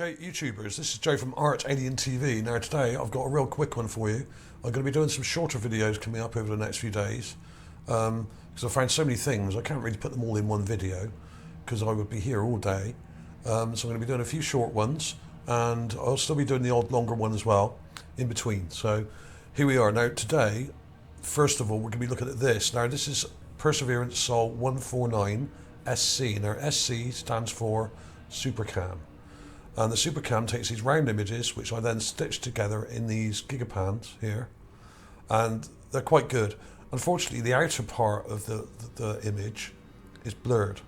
Okay, YouTubers, this is Joe from ArtAlienTV. Now today I've got a real quick one for you. I'm going to be doing some shorter videos coming up over the next few days because I found so many things I can't really put them all in one video because I would be here all day. So I'm going to be doing a few short ones and I'll still be doing the odd longer one as well in between. So here we are. Now today, first of all, we're going to be looking at this. Now this is Perseverance Sol 149 SC. Now SC stands for SuperCam. And the SuperCam takes these round images, which I then stitch together in these Gigapans here, and they're quite good. Unfortunately, the outer part of the image is blurred,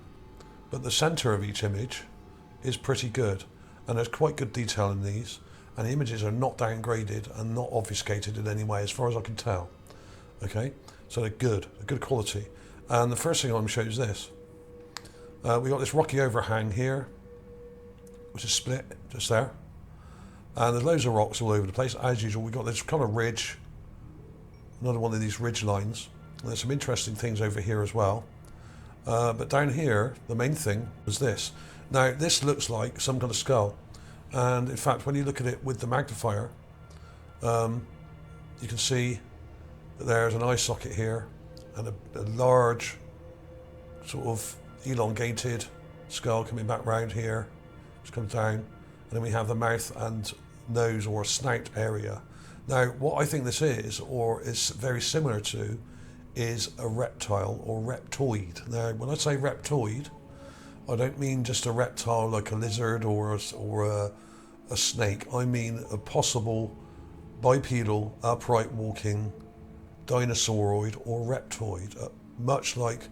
but the center of each image is pretty good, and there's quite good detail in these, and the images are not downgraded and not obfuscated in any way, as far as I can tell. Okay, so they're good quality. And the first thing I'm going to show you is this. We got this rocky overhang here, which is split just there, and there's loads of rocks all over the place. As usual, we've got this kind of ridge, another one of these ridge lines, and there's some interesting things over here as well, but down here the main thing was this. Now this looks like some kind of skull, and in fact when you look at it with the magnifier, you can see that there's an eye socket here and a large sort of elongated skull coming back round here, which comes down, and then we have the mouth and nose or snout area. Now what I think this is, or is very similar to, is a reptile or reptoid. Now when I say reptoid, I don't mean just a reptile like a lizard or a snake. I mean a possible bipedal upright walking dinosauroid or reptoid, much like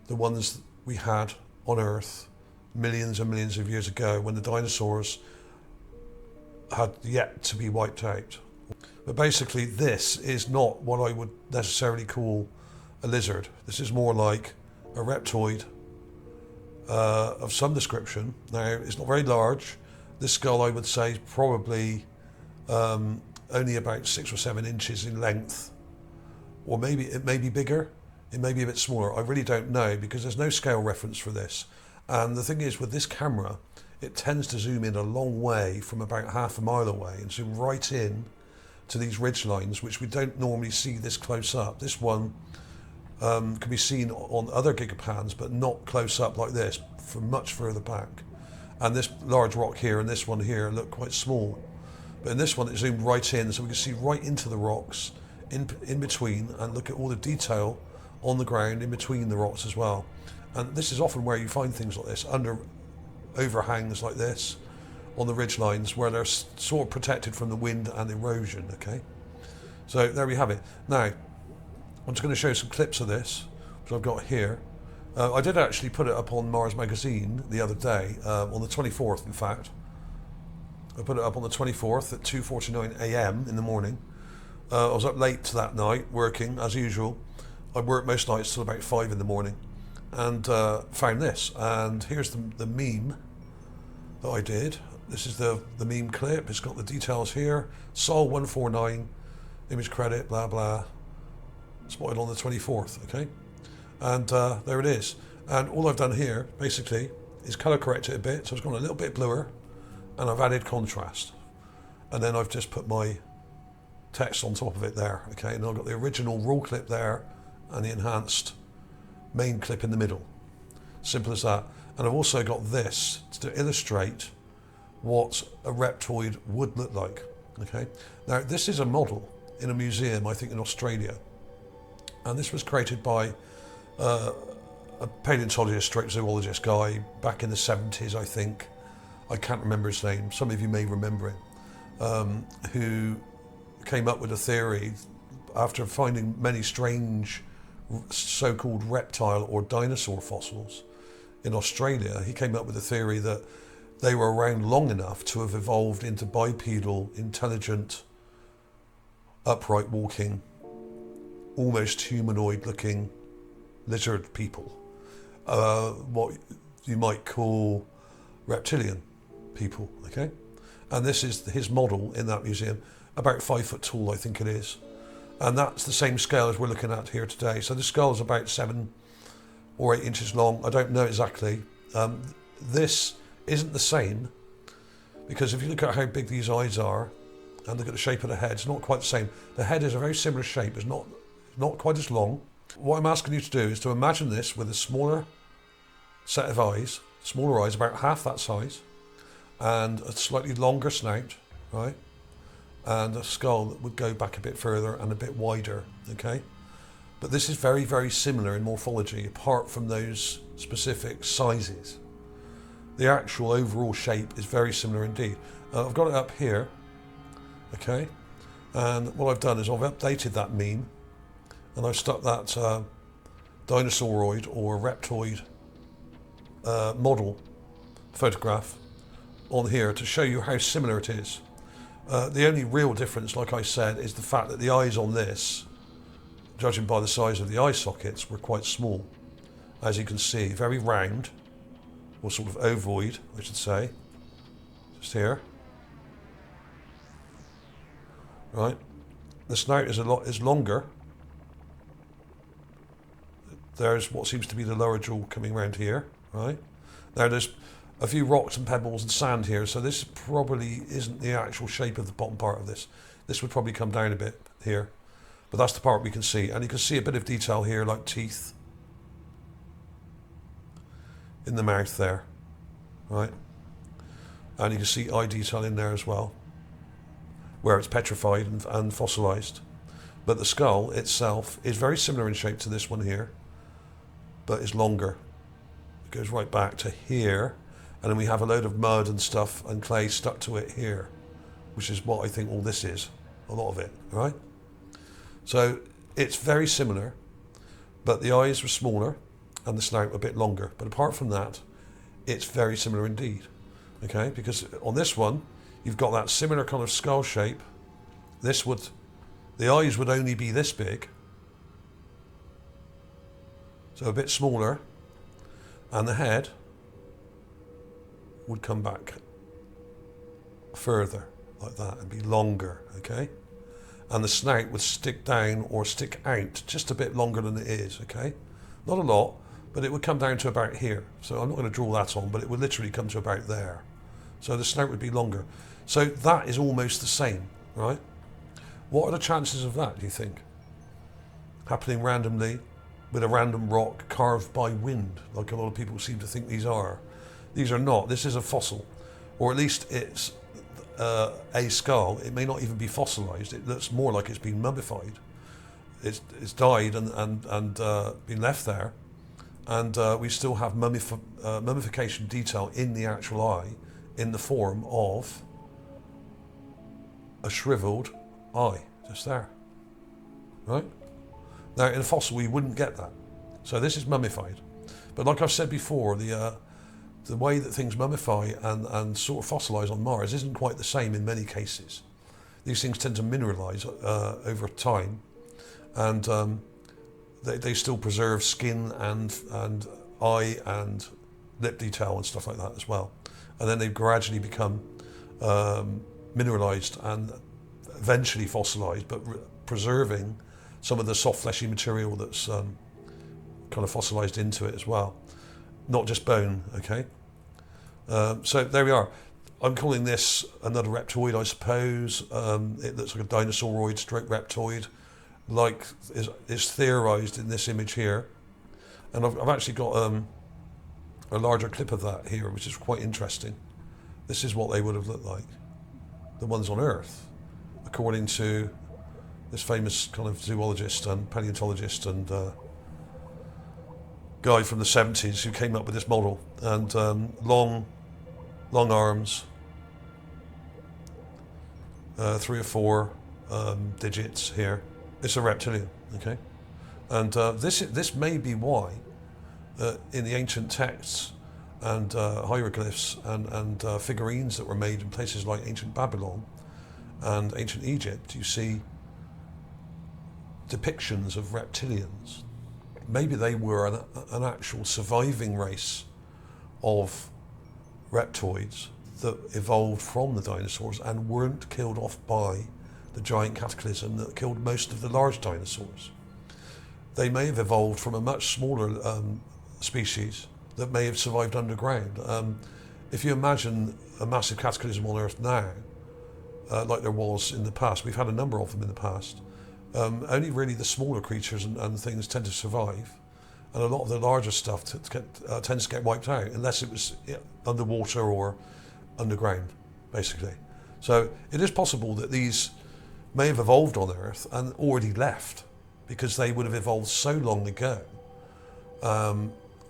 the ones we had on Earth millions and millions of years ago when the dinosaurs had yet to be wiped out. But basically this is not what I would necessarily call a lizard. This is more like a reptoid of some description. Now it's not very large. This skull I would say is probably only about 6 or 7 inches in length, or maybe it may be bigger, it may be a bit smaller. I really don't know because there's no scale reference for this. And the thing is, with this camera, it tends to zoom in a long way from about half a mile away and zoom right in to these ridge lines, which we don't normally see this close up. This one can be seen on other Gigapans, but not close up like this, from much further back. And this large rock here and this one here look quite small. But in this one, it zoomed right in, so we can see right into the rocks in between and look at all the detail on the ground in between the rocks as well. And this is often where you find things like this, under overhangs like this, on the ridge lines, where they're sort of protected from the wind and erosion, okay? So there we have it. Now, I'm just going to show you some clips of this, which I've got here. I did actually put it up on Mars Magazine the other day, on the 24th, in fact. I put it up on the 24th at 2:49 AM in the morning. I was up late that night, working, as usual. I work most nights till about 5 in the morning. And found this, and here's the meme that I did. This is the meme clip. It's got the details here. Sol 149, image credit, blah blah. Spotted on the 24th, okay? And there it is. And all I've done here, basically, is color correct it a bit, so it's gone a little bit bluer, and I've added contrast. And then I've just put my text on top of it there, okay? And I've got the original raw clip there, and the enhanced main clip in the middle. Simple as that. And I've also got this to illustrate what a reptoid would look like. Okay. Now this is a model in a museum, I think in Australia, and this was created by a paleontologist, stroke zoologist guy back in the 70s, I think. I can't remember his name. Some of you may remember him, who came up with a theory after finding many strange so-called reptile or dinosaur fossils in Australia. He came up with a theory that they were around long enough to have evolved into bipedal, intelligent, upright walking, almost humanoid looking lizard people, what you might call reptilian people, okay? And this is his model in that museum, about 5 foot tall, I think it is. And that's the same scale as we're looking at here today. So the skull is about 7 or 8 inches long. I don't know exactly. This isn't the same Because if you look at how big these eyes are, and look at the shape of the head, it's not quite the same. The head is a very similar shape, it's not quite as long. What I'm asking you to do is to imagine this with a smaller set of eyes, smaller eyes, about half that size, and a slightly longer snout, right? And a skull that would go back a bit further and a bit wider, okay? But this is very, very similar in morphology, apart from those specific sizes. The actual overall shape is very similar indeed. I've got it up here, okay? And what I've done is I've updated that meme, and I've stuck that dinosauroid or reptoid model photograph on here to show you how similar it is. The only real difference, like I said, is the fact that the eyes on this, judging by the size of the eye sockets, were quite small. As you can see, very round, or sort of ovoid, I should say, just here. Right, the snout is longer. There's what seems to be the lower jaw coming around here, right? Now there's a few rocks and pebbles and sand here, so this probably isn't the actual shape of the bottom part of this. This would probably come down a bit here, but that's the part we can see. And you can see a bit of detail here, like teeth in the mouth there, right? And you can see eye detail in there as well, where it's petrified and fossilized. But the skull itself is very similar in shape to this one here, but it's longer. It goes right back to here, and then we have a load of mud and stuff and clay stuck to it here, which is what I think all this is, a lot of it, right? So it's very similar, but the eyes were smaller and the snout a bit longer. But apart from that, it's very similar indeed, okay? Because on this one, you've got that similar kind of skull shape. The eyes would only be this big, so a bit smaller, and the head would come back further like that and be longer, okay? And the snout would stick down or stick out just a bit longer than it is, okay? Not a lot, but it would come down to about here. So I'm not going to draw that on, but it would literally come to about there. So the snout would be longer. So that is almost the same, right? What are the chances of that, do you think? Happening randomly with a random rock carved by wind, like a lot of people seem to think these are. These are not. This is a fossil, or at least it's a skull. It may not even be fossilized. It looks more like it's been mummified. It's died and been left there, and we still have mummification detail in the actual eye in the form of a shriveled eye, just there, right? Now in a fossil we wouldn't get that. So this is mummified. But like I've said before, the way that things mummify and sort of fossilize on Mars isn't quite the same in many cases. These things tend to mineralize over time, and they still preserve skin and eye and lip detail and stuff like that as well. And then they gradually become mineralized and eventually fossilized, but preserving some of the soft fleshy material that's kind of fossilized into it as well. Not just bone, okay? So there we are. I'm calling this another reptoid, I suppose. It looks like a dinosauroid stroke reptoid, like is theorized in this image here. And I've actually got a larger clip of that here, which is quite interesting. This is what they would have looked like, the ones on Earth, according to this famous kind of zoologist and paleontologist and guy from the 70s who came up with this model. And long arms, 3 or 4 digits here. It's a reptilian, okay? And this may be why in the ancient texts and hieroglyphs and figurines that were made in places like ancient Babylon and ancient Egypt, you see depictions of reptilians. Maybe they were an actual surviving race of reptoids that evolved from the dinosaurs and weren't killed off by the giant cataclysm that killed most of the large dinosaurs. They may have evolved from a much smaller species that may have survived underground. if you imagine a massive cataclysm on Earth now, like there was in the past, we've had a number of them in the past, only really the smaller creatures and things tend to survive, and a lot of the larger stuff tends to get wiped out unless it was underwater or underground, basically. So it is possible that these may have evolved on Earth and already left, because they would have evolved so long ago,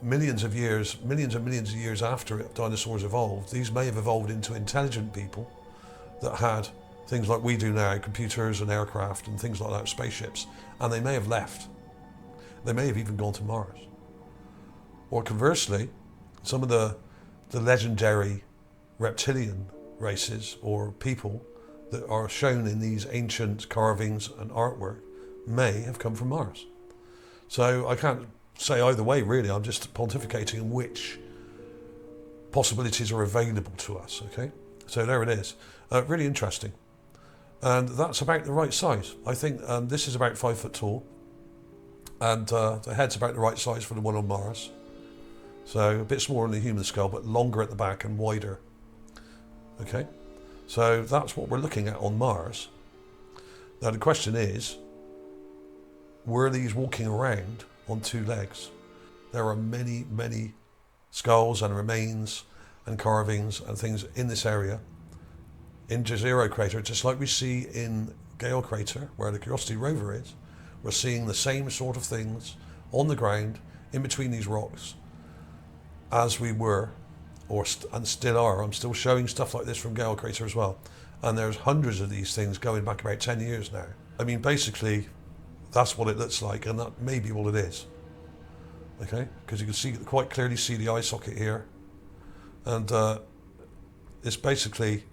millions and millions of years after dinosaurs evolved. These may have evolved into intelligent people that had things like we do now, computers and aircraft and things like that, spaceships, and they may have left. They may have even gone to Mars. Or conversely, some of the legendary reptilian races or people that are shown in these ancient carvings and artwork may have come from Mars. So I can't say either way, really. I'm just pontificating on which possibilities are available to us, okay? So there it is. Really interesting. And that's about the right size. I think this is about 5 foot tall, and the head's about the right size for the one on Mars. So a bit smaller than the human skull, but longer at the back and wider. Okay, so that's what we're looking at on Mars. Now the question is, were these walking around on 2 legs? There are many, many skulls and remains and carvings and things in this area. In Jezero Crater, just like we see in Gale Crater, where the Curiosity rover is, we're seeing the same sort of things on the ground, in between these rocks, as we were, and still are. I'm still showing stuff like this from Gale Crater as well. And there's hundreds of these things going back about 10 years now. I mean, basically, that's what it looks like, and that may be what it is. Okay, because you can quite clearly see the eye socket here. And it's basically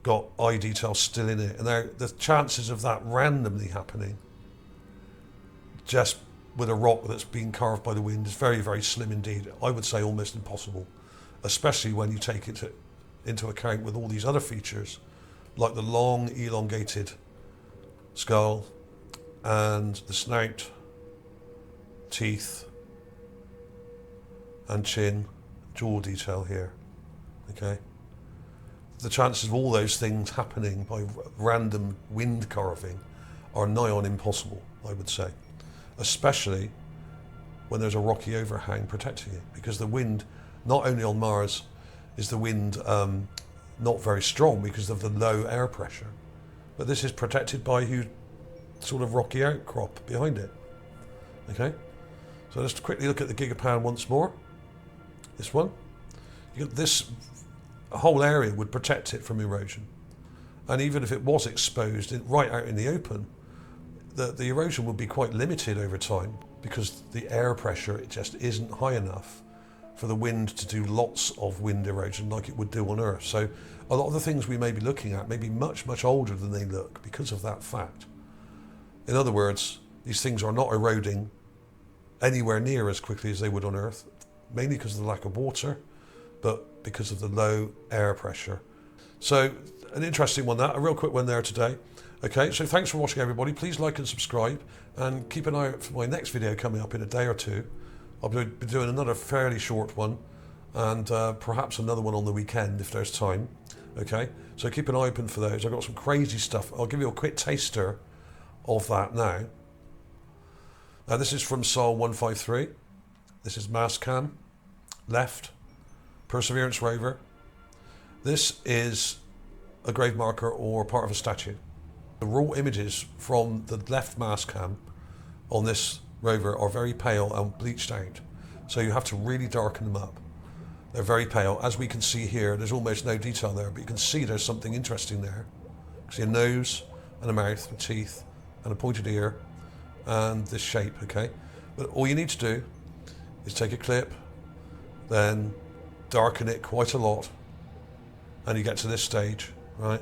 got eye detail still in it. And the chances of that randomly happening, just with a rock that's been carved by the wind, is very, very slim indeed. I would say almost impossible, especially when you take it into account with all these other features, like the long, elongated skull and the snout, teeth, and chin, jaw detail here. Okay, the chances of all those things happening by random wind carving are nigh on impossible, I would say, especially when there's a rocky overhang protecting it, because the wind, not only on Mars is the wind not very strong because of the low air pressure, but this is protected by a huge sort of rocky outcrop behind it. Okay, so let's quickly look at the Gigapan once more. This one, this whole area would protect it from erosion, and even if it was exposed right out in the open, the erosion would be quite limited over time, because the air pressure, it just isn't high enough for the wind to do lots of wind erosion like it would do on Earth. So a lot of the things we may be looking at may be much, much older than they look because of that fact. In other words, these things are not eroding anywhere near as quickly as they would on Earth, mainly because of the lack of water, but because of the low air pressure. So an interesting one, a real quick one there today. Okay, so thanks for watching, everybody. Please like and subscribe, and keep an eye out for my next video coming up in a day or two. I'll be doing another fairly short one, and perhaps another one on the weekend if there's time. Okay, so keep an eye open for those. I've got some crazy stuff. I'll give you a quick taster of that now. Now this is from Sol 153. This is Mastcam, left, Perseverance rover. This is a grave marker or part of a statue. The raw images from the left Mastcam on this rover are very pale and bleached out, so you have to really darken them up. They're very pale. As we can see here, there's almost no detail there, but you can see there's something interesting there. You see a nose and a mouth and teeth and a pointed ear and this shape, okay? But all you need to do is take a clip, then darken it quite a lot, and you get to this stage, right?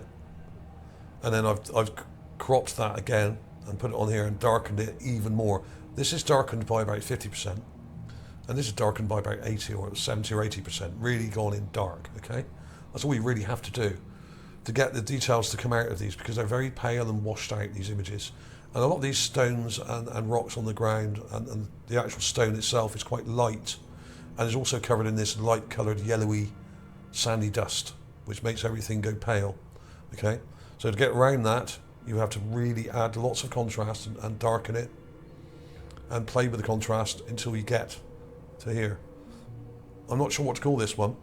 And then I've cropped that again and put it on here and darkened it even more. This is darkened by about 50%, and this is darkened by about 80 or 70 or 80%, really gone in dark, okay? That's all you really have to do to get the details to come out of these, because they're very pale and washed out, these images. And a lot of these stones and rocks on the ground, and the actual stone itself is quite light, and is also covered in this light coloured yellowy sandy dust, which makes everything go pale. Okay, so to get around that, you have to really add lots of contrast and darken it, and play with the contrast until you get to here. I'm not sure what to call this one,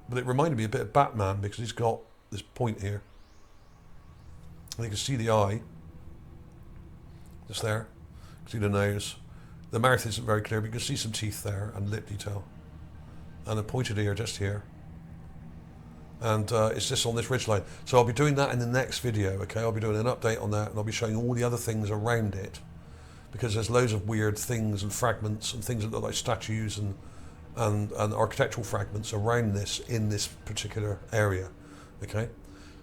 but it reminded me a bit of Batman because he's got this point here. And you can see the eye, just there. You can see the nose. The mouth isn't very clear, but you can see some teeth there and lip detail. And a pointed ear just here. And it's just on this ridgeline. So I'll be doing that in the next video, okay? I'll be doing an update on that, and I'll be showing all the other things around it, because there's loads of weird things and fragments and things that look like statues and architectural fragments around this in this particular area, okay?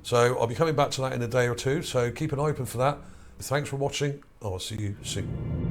So I'll be coming back to that in a day or two, so keep an eye open for that. Thanks for watching. I'll see you soon.